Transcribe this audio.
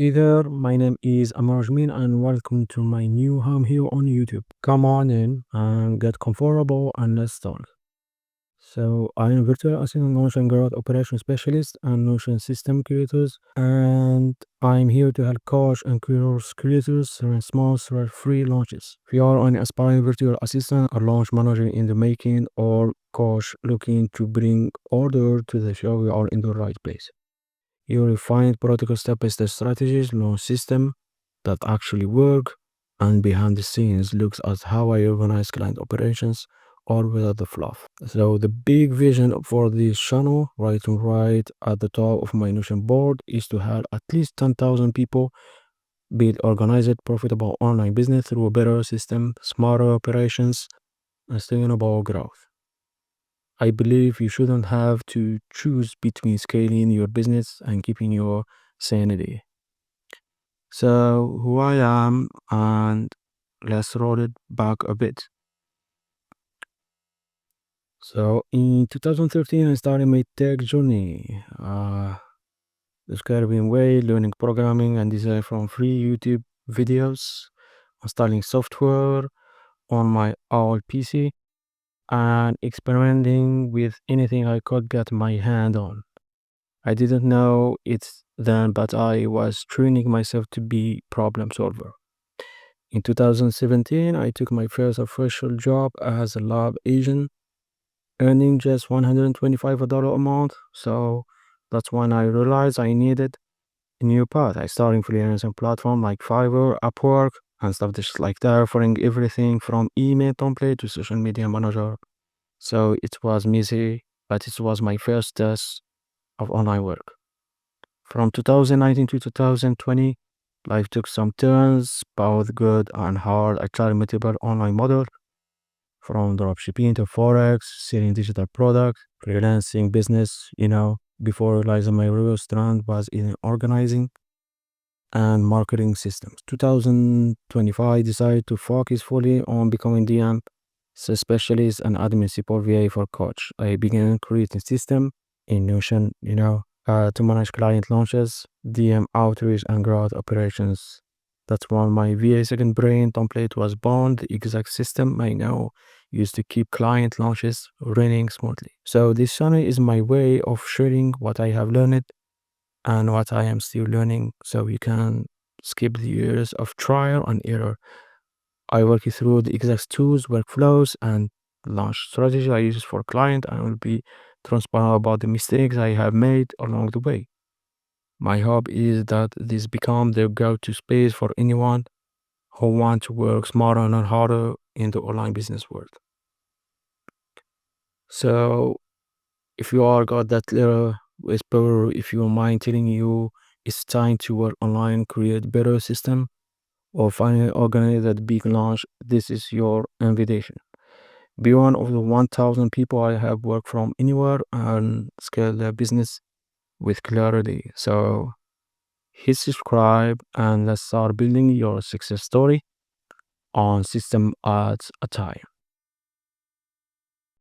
Hey there, my name is Amoradjmine and welcome to my new home here on YouTube. Come on in and get comfortable and let's start. So I am virtual assistant Notion growth operation specialist and Notion system creators, and I'm here to help coach and course creators run small free launches. If you are an aspiring virtual assistant or launch manager in the making or coach looking to bring order to the show, you are in the right place. You will find protocol step-by-step strategies, launch system that actually work, and behind the scenes looks at how I organize client operations or without the fluff. So the big vision for this channel, right at the top of my Notion board, is to help at least 10,000 people build organized, profitable online business through a better system, smarter operations, and sustainable growth. I believe you shouldn't have to choose between scaling your business and keeping your sanity. So, who I am, and let's roll it back a bit. So, in 2013, I started my tech journey. The Caribbean way, learning programming and design from free YouTube videos, installing software on my old PC, and experimenting with anything I could get my hand on. I didn't know it then, but I was training myself to be problem solver. In 2017, I took my first official job as a lab agent, earning just $125 a month. So that's when I realized I needed a new path. I started freelancing platform like Fiverr, Upwork, and stuff just like that, offering everything from email template to social media manager. So it was messy, but it was my first test of online work. From 2019 to 2020, life took some turns, both good and hard. I tried multiple online models, from dropshipping to forex, selling digital products, freelancing business, before realizing my real strength was in organizing and marketing systems. 2025, I decided to focus fully on becoming DM specialist and admin support VA for coach. I began creating system in Notion, to manage client launches, DM outreach, and growth operations. That's when my VA second brain template was born, the exact system I now use to keep client launches running smoothly. So this channel is my way of sharing what I have learned and what I am still learning, so you can skip the years of trial and error. I walk you through the exact tools, workflows, and launch strategy I use for client, and will be transparent about the mistakes I have made along the way. My hope is that this become the go-to space for anyone who want to work smarter and harder in the online business world. So if you are got that little whisper, if your mind telling you it's time to work online, create better system, or finally organize that big launch, this is your invitation. Be one of the 1,000 people I have worked from anywhere and scale their business with clarity. So hit subscribe and let's start building your success story on system at a time.